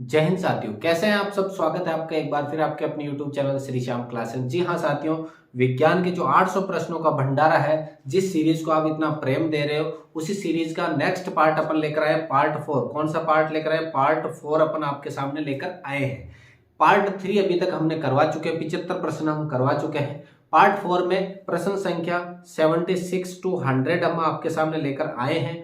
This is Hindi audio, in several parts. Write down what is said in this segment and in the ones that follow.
जय हिंद साथियों, कैसे हैं आप सब। स्वागत है आपका एक बार फिर आपके अपने YouTube channel Shri Shyam classes. जी हाँ साथियों, विज्ञान के जो 800 प्रश्नों का भंडारा है, जिस सीरीज को आप इतना प्रेम दे रहे हो, उसी सीरीज का नेक्स्ट पार्ट अपन लेकर आए पार्ट 4। कौन सा पार्ट लेकर आए? पार्ट 4 अपन आपके सामने लेकर आए हैं। पार्ट 3 अभी तक हमने करवा चुके हैं, 75 प्रश्न हम करवा चुके हैं। पार्ट 4 में प्रश्न संख्या 76 to 100 हम आपके सामने लेकर आए हैं।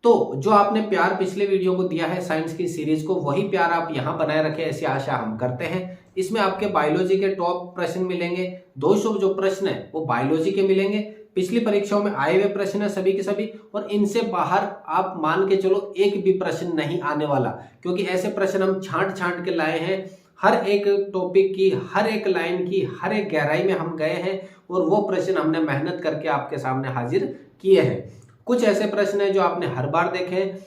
तो जो आपने प्यार पिछले वीडियो को दिया है साइंस की सीरीज को, वही प्यार आप यहाँ बनाए रखें, ऐसी आशा हम करते हैं। इसमें आपके बायोलॉजी के टॉप प्रश्न मिलेंगे। 200 जो प्रश्न है वो बायोलॉजी के मिलेंगे। पिछली परीक्षाओं में आए हुए प्रश्न है सभी के सभी, और इनसे बाहर आप मान के चलो एक भी प्रश्न नहीं आने वाला, क्योंकि ऐसे प्रश्न हम छांट छांट के लाए हैं। हर एक टॉपिक की, हर एक लाइन की, हर एक गहराई में हम गए हैं, और वो प्रश्न हमने मेहनत करके आपके सामने हाजिर किए हैं। कुछ ऐसे प्रश्न हैं जो आपने हर बार देखे हैं,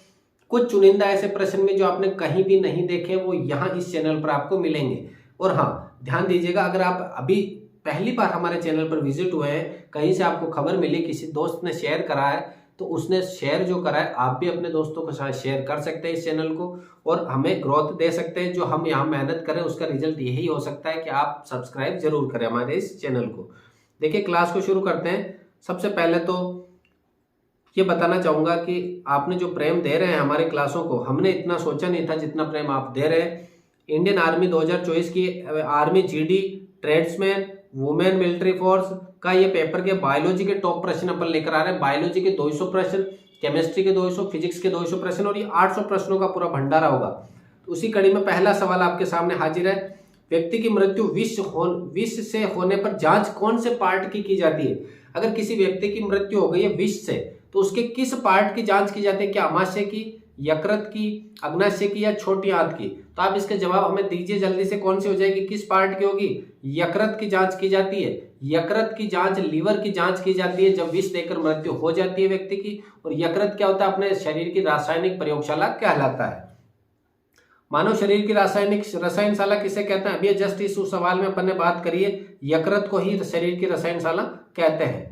कुछ चुनिंदा ऐसे प्रश्न में जो आपने कहीं भी नहीं देखे, वो यहाँ इस चैनल पर आपको मिलेंगे। और हाँ, ध्यान दीजिएगा, अगर आप अभी पहली बार हमारे चैनल पर विजिट हुए हैं, कहीं से आपको खबर मिली, किसी दोस्त ने शेयर करा है, तो उसने शेयर जो करा है, आप भी अपने दोस्तों के साथ शेयर कर सकते हैं इस चैनल को, और हमें ग्रोथ दे सकते हैं। जो हम यहाँ मेहनत करें उसका रिजल्ट यही हो सकता है कि आप सब्सक्राइब जरूर करें हमारे इस चैनल को। देखिए, क्लास को शुरू करते हैं। सबसे पहले तो ये बताना चाहूंगा कि आपने जो प्रेम दे रहे हैं हमारी क्लासों को, हमने इतना सोचा नहीं था जितना प्रेम आप दे रहे हैं। इंडियन आर्मी 2024 की army GD tradesman women military force का ये पेपर के बायोलॉजी के टॉप प्रश्न अपन लेकर आ रहे हैं। बायोलॉजी के 200 प्रश्न, केमिस्ट्री के 200, फिजिक्स के 200 प्रश्न, और ये 800 प्रश्नों का पूरा भंडारा होगा। तो उसी कड़ी में पहला सवाल आपके सामने हाजिर है। व्यक्ति की मृत्यु विष से होने पर जांच कौन से पार्ट की जाती है? अगर किसी व्यक्ति की मृत्यु हो गई है विष से, तो उसके किस पार्ट की जांच की जाती है? क्या अमाशय की, यकृत की, अग्नाशय की, या छोटी आंत की? तो आप इसके जवाब हमें दीजिए जल्दी से। कौन सी हो जाएगी, किस पार्ट की होगी? यकृत की जांच की जाती है। यकृत की जांच, लीवर की जांच की जाती है जब विष देकर मृत्यु हो जाती है व्यक्ति की। और यकृत क्या होता है? अपने शरीर की रासायनिक प्रयोगशाला कहलाता है। मानव शरीर की रसायनशाला किसे कहते हैं? अभी जस्ट इस सवाल में अपन ने बात करी है, यकृत को ही शरीर की रसायनशाला कहते हैं।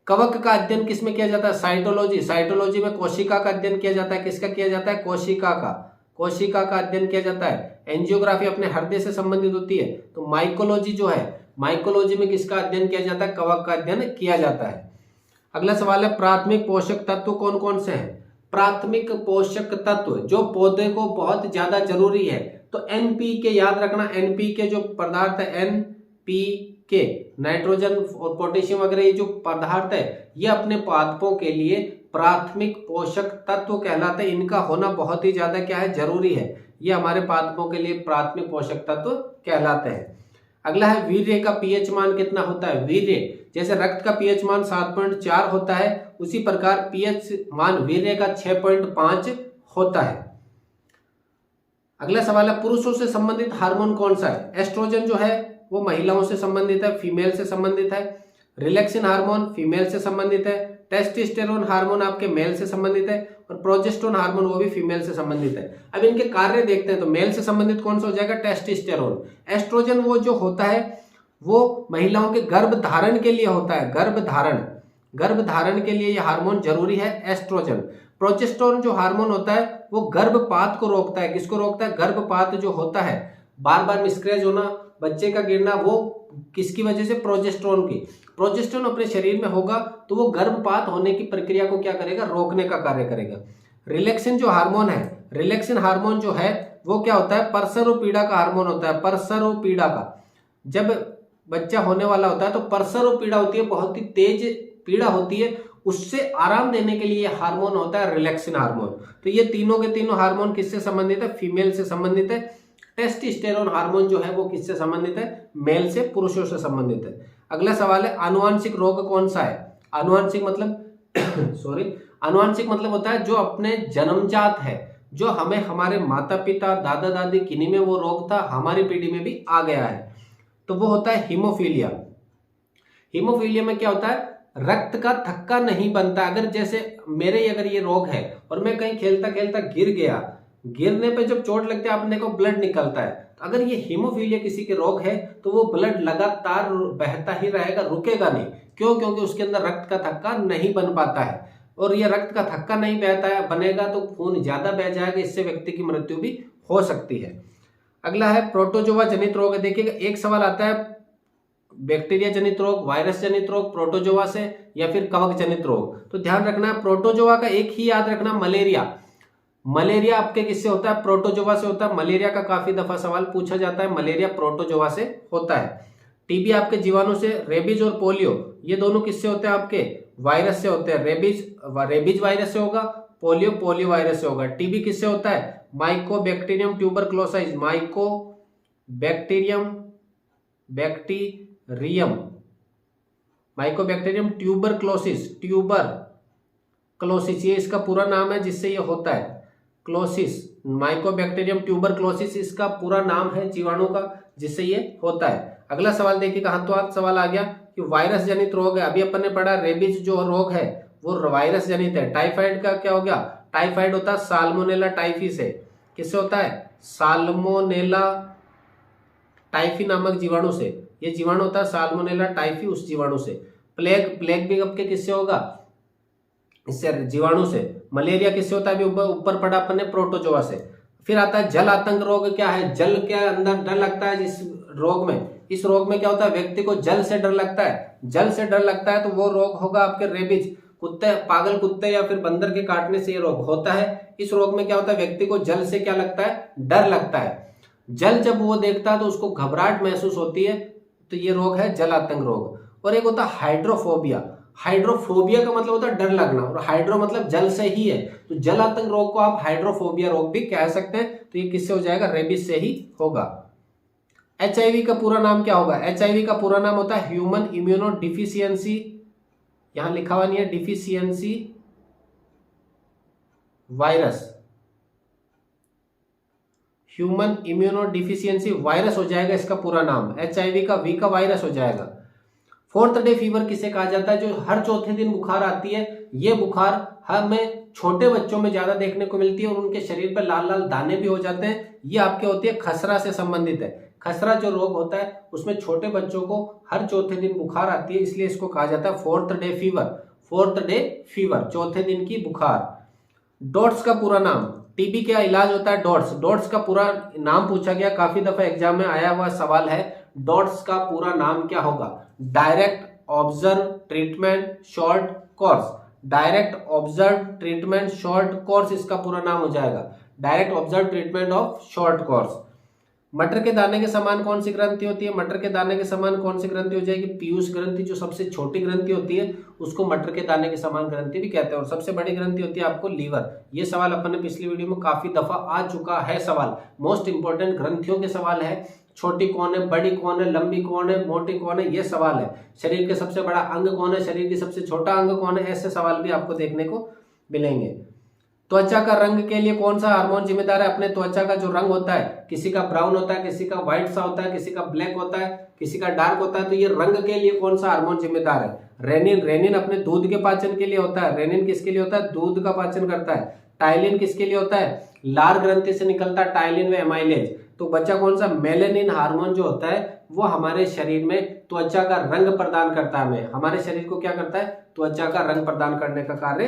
कवक का अध्ययन किसमें किया जाता है? साइटोलॉजी। साइटोलॉजी में कोशिका का अध्ययन किया जाता है। किसका किया जाता है? कोशिका का अध्ययन किया जाता है। एंजियोग्राफी अपने हृदय से संबंधित होती है। तो माइकोलॉजी जो है, माइकोलॉजी में किसका अध्ययन किया जाता है? कवक का अध्ययन किया जाता है। अगला सवाल है, प्राथमिक पोषक तत्व कौन कौन से हैं? प्राथमिक पोषक तत्व जो पौधे को बहुत ज्यादा जरूरी है, तो एनपीके याद रखना। एनपीके जो पदार्थ है, एनपीके, नाइट्रोजन और पोटेशियम वगैरह, ये जो पदार्थ है, ये अपने पादपों के लिए प्राथमिक पोषक तत्व कहलाते हैं। इनका होना बहुत ही ज्यादा क्या है? जरूरी है। ये हमारे पादपों के लिए प्राथमिक पोषक तत्व कहलाते हैं। अगला है, वीर्य का पीएच मान कितना होता है? वीर्य, जैसे रक्त का पीएच मान 7.4 होता है, उसी प्रकार पीएच मान वीर्य का 6.5 होता है। अगला सवाल है, पुरुषों से संबंधित हार्मोन कौन सा है? एस्ट्रोजन जो है वो महिलाओं से संबंधित है, फीमेल से संबंधित है। रिलैक्सिन हार्मोन फीमेल से संबंधित है। टेस्टोस्टेरोन हार्मोन आपके मेल से संबंधित है, और प्रोजेस्टेरोन हार्मोन वो भी फीमेल से संबंधित है। अब इनके कार्य देखते हैं। तो मेल से संबंधित कौन सा हो जाएगा? टेस्टोस्टेरोन। एस्ट्रोजन वो जो होता है वो महिलाओं के गर्भ धारण के लिए होता है। गर्भ धारण के लिए ये हार्मोन जरूरी है, एस्ट्रोजन। प्रोजेस्टेरोन जो हार्मोन होता है वो गर्भपात को रोकता है। किसको रोकता है? गर्भपात जो होता है, बार बार मिसकैरेज होना, बच्चे का गिरना, वो किसकी वजह से? प्रोजेस्टेरोन की। प्रोजेस्टेरोन अपने शरीर में होगा तो वो गर्भपात होने की प्रक्रिया को क्या करेगा? रोकने का कार्य करेगा। रिलैक्सिन जो हार्मोन है, रिलैक्सिन हार्मोन जो है वो क्या होता है? परसरोपीड़ा का हार्मोन होता है। परसरोपीड़ा का, जब बच्चा होने वाला होता है तो परसरोपीड़ा होती है, बहुत ही तेज पीड़ा होती है, उससे आराम देने के लिए हार्मोन होता है रिलैक्सिन हार्मोन। तो ये तीनों के तीनों हार्मोन किससे संबंधित है? फीमेल से संबंधित है। टेस्टोस्टेरोन हार्मोन जो है वो किससे संबंधित है? मेल से, पुरुषों से संबंधित है। अगला सवाल है, आनुवांशिक रोग कौन सा है? आनुवांशिक मतलब आनुवांशिक मतलब होता है जो अपने जन्मजात है, जो हमें हमारे माता पिता, दादा दादी, किन्हीं में वो रोग था, हमारी पीढ़ी में भी आ गया है, तो वो होता है हीमोफीलिया। हीमोफीलिया में क्या होता है? रक्त का थक्का नहीं बनता। अगर जैसे मेरे अगर ये रोग है और मैं कहीं खेलता खेलता गिर गया, गिरने पे जब चोट लगती है आपने को ब्लड निकलता है, तो अगर ये हीमोफीलिया किसी के रोग है तो वो ब्लड लगातार बहता ही रहेगा, रुकेगा नहीं। क्यों? क्योंकि उसके अंदर रक्त का थक्का नहीं बन पाता है, और ये रक्त का थक्का नहीं बहता है, बनेगा तो खून ज्यादा बह जाएगा, इससे व्यक्ति की मृत्यु भी हो सकती है। अगला है प्रोटोजोआ जनित रोग। देखिएगा एक सवाल आता है बैक्टीरिया जनित रोग, वायरस जनित रोग, प्रोटोजोआ से, या फिर कवक जनित रोग। तो ध्यान रखना प्रोटोजोआ का एक ही याद रखना, मलेरिया। मलेरिया आपके किससे होता है? प्रोटोजोआ से होता है। मलेरिया का काफी दफा सवाल पूछा जाता है, मलेरिया प्रोटोजोआ से होता है। टीबी आपके जीवाणु से, रेबीज और पोलियो ये दोनों किससे होते हैं? आपके वायरस से होते हैं। रेबीज वायरस से होगा, पोलियो वायरस से होगा। टीबी किससे होता है? माइकोबैक्टीरियम ट्यूबरक्लोसिस, माइकोबैक्टीरियम ट्यूबरक्लोसिस ये इसका पूरा नाम है जिससे ये होता है। क्लोसिस, माइकोबैक्टीरियम ट्यूबरक्लोसिस इसका पूरा नाम है जीवाणु का जिससे ये होता है। अगला सवाल देखिएगा, हाथों हाथ सवाल आ गया कि वायरस जनित रोग है। अभी अपन ने पढ़ा रेबीज जो रोग है वो वायरस जनित है। टाइफाइड का क्या हो गया? टाइफाइड होता है साल्मोनेला टाइफी से। किससे होता है? साल्मोनेला टाइफी नामक जीवाणु से। ये जीवाणु होता है साल्मोनेला टाइफी, उस जीवाणु से। प्लेग भी आपके किससे होगा? इससे, जीवाणु से। मलेरिया किससे होता है? अभी ऊपर पढ़ा अपन ने, प्रोटोजोआ से। फिर आता है जल आतंक रोग। क्या है? जल के अंदर डर लगता है जिस रोग में, इस रोग में क्या होता है? व्यक्ति को जल से डर लगता है। जल से डर लगता है तो वो रोग होगा आपके रेबीज, कुत्ते, पागल कुत्ते या फिर बंदर के काटने से ये रोग होता है। इस रोग में क्या होता है? व्यक्ति को जल से क्या लगता है? डर लगता है। जल जब वो देखता है तो उसको घबराहट महसूस होती है, तो ये रोग है जल आतंक रोग। और एक होता है हाइड्रोफोबिया। हाइड्रोफोबिया का मतलब होता है डर लगना, और हाइड्रो मतलब जल से ही है, तो जल आतंक रोग को आप हाइड्रोफोबिया रोग भी कह सकते हैं। तो ये किससे हो जाएगा? रेबीज से ही होगा। एचआईवी का पूरा नाम क्या होगा? एचआईवी का पूरा नाम होता है ह्यूमन इम्यूनो डिफिशियंसी, यहां लिखा हुआ नहीं है, deficiency virus. Human immuno deficiency virus हो जाएगा इसका पूरा नाम। एचआईवी का वी का वायरस हो जाएगा। फोर्थ डे फीवर किसे कहा जाता है? जो हर चौथे दिन बुखार आती है। ये बुखार हमें छोटे बच्चों में ज्यादा देखने को मिलती है और उनके शरीर पर लाल लाल दाने भी हो जाते हैं। ये आपके होती है खसरा से संबंधित है। खसरा जो रोग होता है उसमें छोटे बच्चों को हर चौथे दिन बुखार आती है, इसलिए इसको कहा जाता है fourth day fever. Fourth day fever, चौथे दिन की बुखार। डॉट्स का पूरा नाम, टीबी का इलाज होता है डॉट्स। डॉट्स का पूरा नाम पूछा गया, काफी दफा एग्जाम में आया हुआ सवाल है। डॉट्स का पूरा नाम क्या होगा? Direct observe treatment short course. Direct observe treatment short course इसका पूरा नाम हो जाएगा। Direct observe treatment of short course. मटर के दाने के समान कौन सी ग्रंथि होती है? मटर के दाने के समान कौन सी ग्रंथि हो जाएगी? पीयूष ग्रंथि, जो सबसे छोटी ग्रंथि होती है उसको मटर के दाने के समान ग्रंथि भी कहते हैं। और सबसे बड़ी ग्रंथि होती है आपको लीवर। ये सवाल अपन ने पिछली वीडियो में काफी दफा आ चुका है सवाल। मोस्ट इंपोर्टेंट ग्रंथियों के सवाल है। छोटी कौन है, बड़ी कौन है, लंबी कौन है, मोटी कौन है, ये सवाल है। शरीर के सबसे बड़ा अंग कौन है, शरीर की सबसे छोटा अंग कौन है, ऐसे सवाल भी आपको देखने को मिलेंगे। त्वचा का रंग के लिए कौन सा हार्मोन जिम्मेदार है? अपने त्वचा का जो रंग होता है, किसी का ब्राउन होता है, किसी का व्हाइट सा होता है, किसी का ब्लैक होता है, किसी का डार्क होता है। तो ये रंग के लिए कौन सा हार्मोन जिम्मेदार है? रेनिन। रेनिन अपने दूध के पाचन के लिए होता है। रेनिन किसके लिए होता है? दूध का पाचन करता है। टाइलिन किसके लिए होता है? लार ग्रंथि से निकलता है टाइलिन व एमाइलेज। तो बच्चा कौन सा? मेलेनिन हार्मोन जो होता है वो हमारे शरीर में त्वचा का रंग प्रदान करता है। हमारे शरीर को क्या करता है? त्वचा का रंग प्रदान करने का कार्य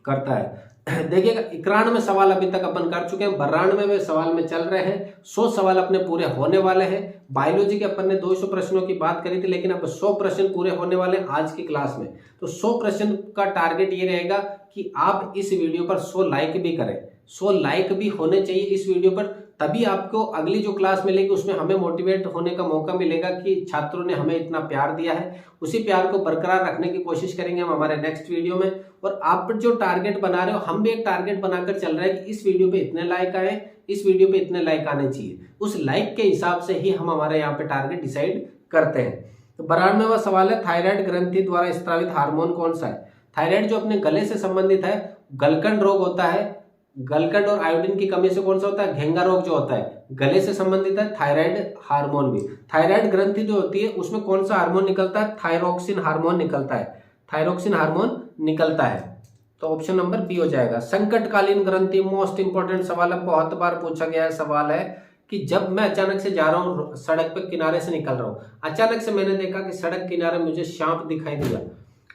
करता है। देखिएगा 91 सवाल अभी तक अपन कर चुके हैं, 92वें सवाल में चल रहे हैं। 100 सवाल अपने पूरे होने वाले हैं। बायोलॉजी के अपन ने 200 प्रश्नों की बात करी थी, लेकिन अब 100 प्रश्न पूरे होने वाले हैं आज की क्लास में। तो 100 प्रश्न का टारगेट ये रहेगा कि आप इस वीडियो पर 100 लाइक भी करें। 100 लाइक भी होने चाहिए इस वीडियो पर, तभी आपको अगली जो क्लास मिलेगी उसमें हमें मोटिवेट होने का मौका मिलेगा कि छात्रों ने हमें इतना प्यार दिया है। उसी प्यार को बरकरार रखने की कोशिश करेंगे हम हमारे नेक्स्ट वीडियो में। और आप जो टारगेट बना रहे हो, हम भी एक टारगेट बनाकर चल रहे हैं कि इस वीडियो पे इतने लाइक आए, इस वीडियो पे इतने लाइक आने चाहिए। उस लाइक के हिसाब से ही हम हमारे यहाँ पे टारगेट डिसाइड करते हैं। तो 92वां सवाल है, थायराइड ग्रंथि द्वारा स्त्रावित हार्मोन कौन सा है? थायराइड जो अपने गले से संबंधित है, गलकंड रोग होता है। गलकंड और आयोडीन की कमी से कौन सा होता है? घेंगा रोग जो होता है, गले से संबंधित है। थायराइड हार्मोन भी, थायराइड ग्रंथि जो होती है उसमें कौन सा हार्मोन निकलता है? थायरोक्सिन हार्मोन निकलता है। थायरोक्सिन हार्मोन निकलता है। तो ऑप्शन नंबर बी हो जाएगा। संकटकालीन ग्रंथि, मोस्ट इंपोर्टेंट सवाल है, बहुत बार पूछा गया है सवाल है कि जब मैं अचानक से जा रहा हूँ, सड़क पे किनारे से निकल रहा हूँ, अचानक से मैंने देखा कि सड़क किनारे मुझे सांप दिखाई दिया।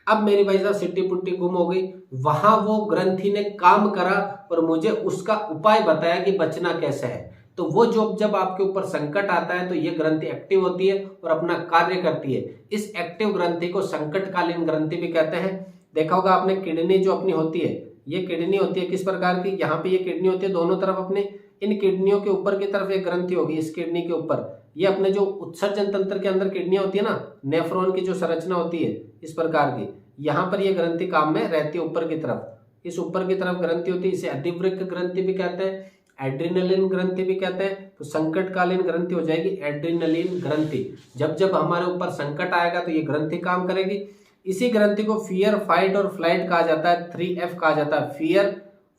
अब मेरी भाई साहब सिट्टी पुट्टी गुम हो गई, वहां वो ग्रंथि ने काम करा और मुझे उसका उपाय बताया कि बचना कैसे है। तो वो जब आपके ऊपर संकट आता है तो ये ग्रंथि एक्टिव होती है और अपना कार्य करती है। इस एक्टिव ग्रंथि को संकटकालीन ग्रंथि भी कहते हैं। देखा होगा आपने किडनी जो अपनी होती है, ये किडनी होती है किस प्रकार की, यहाँ पे ये किडनी होती है दोनों तरफ अपने, इन किडनियों के ऊपर की तरफ एक ग्रंथि होगी, इस किडनी के ऊपर ये अपने जो उत्सर्जन तंत्र के अंदर किडनियां होती है ना, नेफ्रॉन की जो संरचना होती है इस प्रकार की, यहाँ पर ये ग्रंथि काम में रहती है ऊपर की तरफ, इस ऊपर की तरफ ग्रंथि होती है, इसे अधिवृक्क ग्रंथि भी कहते हैं, एड्रिनलिन ग्रंथि भी कहते हैं। तो संकटकालीन ग्रंथि हो जाएगी एड्रिनलिन ग्रंथि। जब जब हमारे ऊपर संकट आएगा तो ये ग्रंथि काम करेगी। इसी ग्रंथि को फियर, फाइट और फ्लाइट कहा जाता है, 3F कहा जाता है, फियर,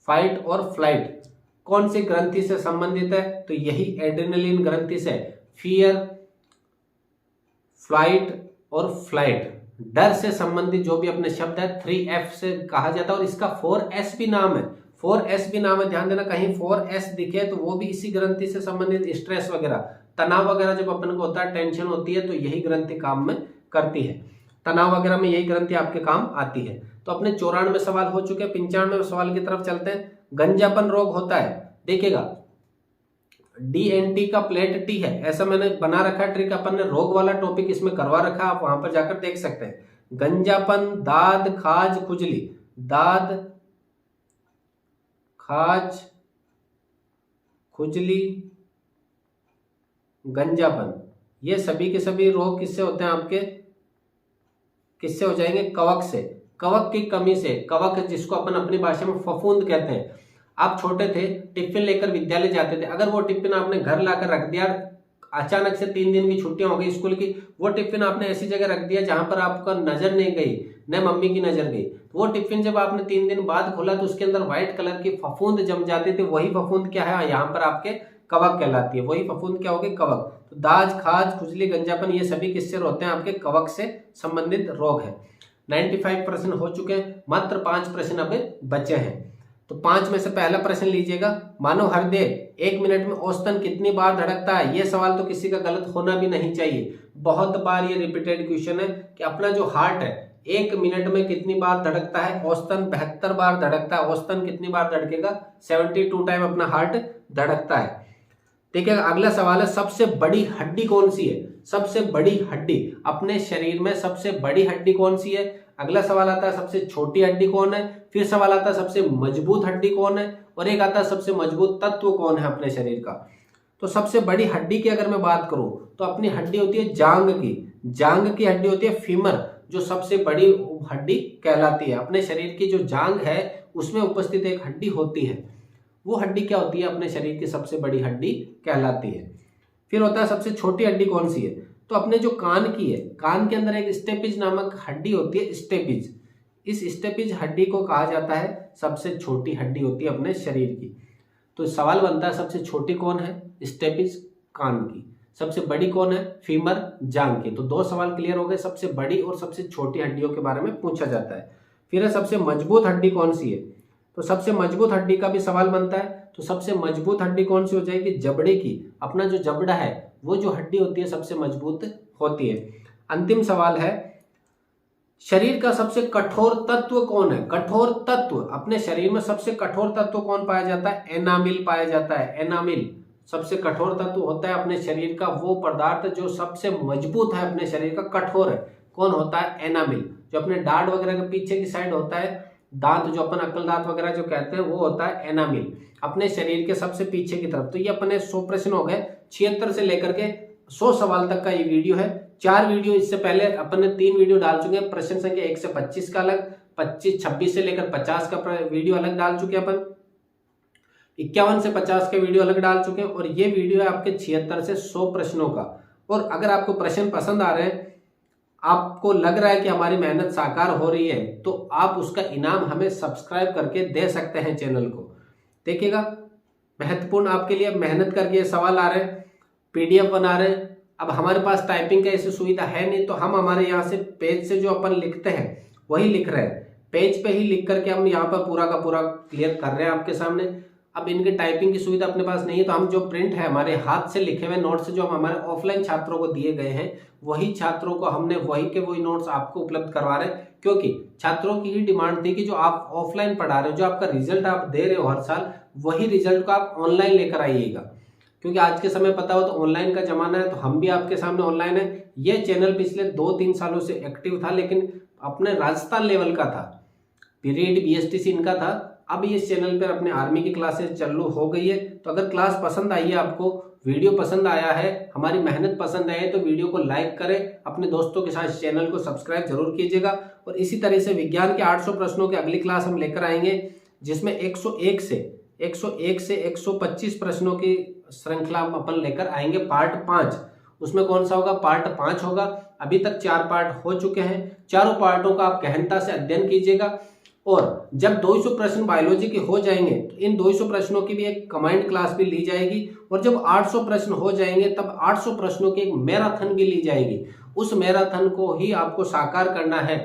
फाइट और फ्लाइट। कौन सी ग्रंथि से संबंधित है, तो यही एड्रिनलिन ग्रंथि से, फियर, फ्लाइट और फ्लाइट, डर से संबंधित जो भी अपने शब्द है 3F से कहा जाता है। और इसका 4S भी नाम है, 4S भी नाम है, ध्यान देना, कहीं 4S दिखे तो वो भी इसी ग्रंथि से संबंधित, स्ट्रेस वगैरह, तनाव वगैरह जब अपन को होता है, टेंशन होती है, तो यही ग्रंथि काम में करती है, तनाव वगैरह में यही ग्रंथि आपके काम आती है। तो अपने 94 सवाल हो चुके हैं, 95 सवाल की तरफ चलते हैं। गंजापन रोग होता है, देखिएगा DNT का प्लेट T है, ऐसा मैंने बना रखा है ट्रिक, अपन ने रोग वाला टॉपिक इसमें करवा रखा है, आप वहां पर जाकर देख सकते हैं। गंजापन, दाद, खाज, खुजली, दाद, खाज, खुजली, गंजापन, ये सभी के सभी रोग किससे होते हैं आपके, किससे हो जाएंगे, कवक से, कवक की कमी से। कवक जिसको अपन अपनी भाषा में फफूंद कहते हैं। आप छोटे थे, टिफिन लेकर विद्यालय जाते थे, अगर वो टिफिन आपने घर लाकर रख दिया, अचानक से 3 दिन की छुट्टियां हो गई स्कूल की, वो टिफिन आपने ऐसी जगह रख दिया जहां पर आपका नजर नहीं गई, न मम्मी की नजर गई, तो वो टिफिन जब आपने 3 दिन बाद खोला तो उसके अंदर व्हाइट कलर की फफूंद जम जाती थी, वही फफूंद क्या है, यहाँ पर आपके कवक कहलाती है, वही फफूंद क्या होगी, कवक। तो दाज, खाज, खुजली, गंजापन, ये सभी किससे होते हैं, आपके कवक से संबंधित रोग है। 95% हो चुके हैं, मात्र 5 प्रश्न अब बचे हैं। तो 5 में से पहला प्रश्न लीजिएगा, मानव हृदय 1 मिनट में औसतन कितनी बार धड़कता है। ये सवाल तो किसी का गलत होना भी नहीं चाहिए, बहुत बार ये रिपीटेड क्वेश्चन है कि अपना जो हार्ट है 1 मिनट में कितनी बार धड़कता है, औसतन 72 बार धड़कता है। औसतन कितनी बार धड़केगा, 72 टाइम अपना हार्ट धड़कता है। ठीक है, अगला सवाल है, सबसे बड़ी हड्डी कौन सी है, सबसे बड़ी हड्डी अपने शरीर में, सबसे बड़ी हड्डी कौन सी है। अगला सवाल आता है सबसे छोटी हड्डी कौन है, फिर सवाल आता है सबसे मजबूत हड्डी कौन है, और एक आता है सबसे मजबूत तत्व कौन है अपने शरीर का। तो सबसे बड़ी हड्डी की अगर मैं बात करूं तो अपनी हड्डी होती है जांग की, जांग की हड्डी होती है फीमर, जो सबसे बड़ी हड्डी कहलाती है। अपने शरीर की जो जांग है उसमें उपस्थित एक हड्डी होती है, वो हड्डी क्या होती है, अपने शरीर की सबसे बड़ी हड्डी कहलाती है। फिर होता है सबसे छोटी हड्डी कौन सी है, तो अपने जो कान की है, कान के अंदर एक स्टेपिज नामक हड्डी होती है, स्टेपिज। इस स्टेपिज हड्डी को कहा जाता है सबसे छोटी हड्डी होती है अपने शरीर की। तो सवाल बनता है सबसे छोटी कौन है, स्टेपिज कान की, सबसे बड़ी कौन है, फीमर जांग की। तो 2 सवाल क्लियर हो गए, सबसे बड़ी और सबसे छोटी हड्डियों के बारे में पूछा जाता है। फिर है सबसे मजबूत हड्डी कौन सी है, तो सबसे मजबूत हड्डी का भी सवाल बनता है। तो सबसे मजबूत हड्डी कौन सी हो जाएगी, जबड़े की, अपना जो जबड़ा है वो जो हड्डी होती है सबसे मजबूत होती है। अंतिम सवाल है, शरीर का सबसे कठोर तत्व कौन है, कठोर तत्व अपने शरीर में सबसे कठोर तत्व कौन पाया जाता है, एनामिल पाया जाता है। एनामिल सबसे कठोर तत्व होता है अपने शरीर का, वो पदार्थ जो सबसे मजबूत है अपने शरीर का, कठोर है, कौन होता है, एनामिल। जो अपने दाढ़ वगैरह के पीछे की साइड होता है, दांत जो अपन अक्ल दांत वगैरह जो कहते हैं, वो होता है एनामिल, अपने शरीर के सबसे पीछे की तरफ। तो ये अपने 100 प्रश्न हो गए, 76 से लेकर के 100 सवाल तक का ये वीडियो है। 4 वीडियो इससे पहले अपन ने 3 वीडियो डाल चुके हैं, प्रश्न संख्या 1 से 25 का अलग, 26 से लेकर 50 का वीडियो अलग डाल चुके हैं अपन, 51 से 50 के वीडियो अलग डाल चुके हैं, और ये वीडियो है आपके 76 से 100 प्रश्नों का। और अगर आपको प्रश्न पसंद आ रहे हैं, आपको लग रहा है कि हमारी मेहनत साकार हो रही है, तो आप उसका इनाम हमें सब्सक्राइब करके दे सकते हैं चैनल को। देखिएगा, महत्वपूर्ण आपके लिए मेहनत करके सवाल आ रहे हैं, PDF बना रहे हैं। अब हमारे पास टाइपिंग का ऐसी सुविधा है नहीं, तो हम हमारे यहाँ से पेज से जो अपन लिखते हैं वही लिख रहे हैं, पेज पे ही लिख करके हम यहाँ पर पूरा का पूरा क्लियर कर रहे हैं आपके सामने। अब इनके टाइपिंग की सुविधा अपने पास नहीं है, तो हम जो प्रिंट है हमारे हाथ से लिखे हुए नोट्स जो हम हमारे ऑफलाइन छात्रों को दिए गए हैं, वही छात्रों को हमने वही के वही नोट्स आपको उपलब्ध करवा रहे हैं, क्योंकि छात्रों की ही डिमांड थी कि जो आप ऑफलाइन पढ़ा रहे हो, जो आपका रिजल्ट आप दे रहे हो हर साल, वही रिजल्ट को आप ऑनलाइन लेकर आइएगा। क्योंकि आज के समय पता हो तो ऑनलाइन का जमाना है, तो हम भी आपके सामने ऑनलाइन है। ये चैनल पिछले 2-3 सालों से एक्टिव था, लेकिन अपने राजस्थान लेवल का था, पीरियड BSTC इनका था। अब इस चैनल पर अपने आर्मी की क्लासेस चालू हो गई है। तो अगर क्लास पसंद आई है, आपको वीडियो पसंद आया है, हमारी मेहनत पसंद आई है, तो वीडियो को लाइक करें, अपने दोस्तों के साथ चैनल को सब्सक्राइब जरूर कीजिएगा। और इसी तरह से विज्ञान के 800 प्रश्नों की अगली क्लास हम लेकर आएंगे, जिसमें 101 से 125 प्रश्नों की श्रृंखला हम अपन लेकर आएंगे, पार्ट 5। उसमें कौन सा होगा? पार्ट 5 होगा। अभी तक 4 पार्ट हो चुके हैं, चारों पार्टों का आप गहनता से अध्ययन कीजिएगा। और जब 200 प्रश्न बायोलॉजी के हो जाएंगे, तो इन 200 प्रश्नों की भी एक कमांड क्लास भी ली जाएगी। और जब 800 प्रश्न हो जाएंगे, तब 800 प्रश्नों की एक मैराथन भी ली जाएगी। उस मैराथन को ही आपको साकार करना है,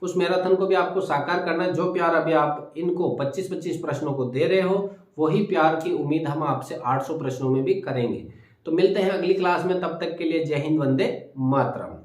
उस मैराथन को भी आपको साकार करना है। जो प्यार अभी आप इनको 25-25 प्रश्नों को दे रहे हो, वही प्यार की उम्मीद हम आपसे 800 प्रश्नों में भी करेंगे। तो मिलते हैं अगली क्लास में, तब तक के लिए जय हिंद, वंदे मातरम।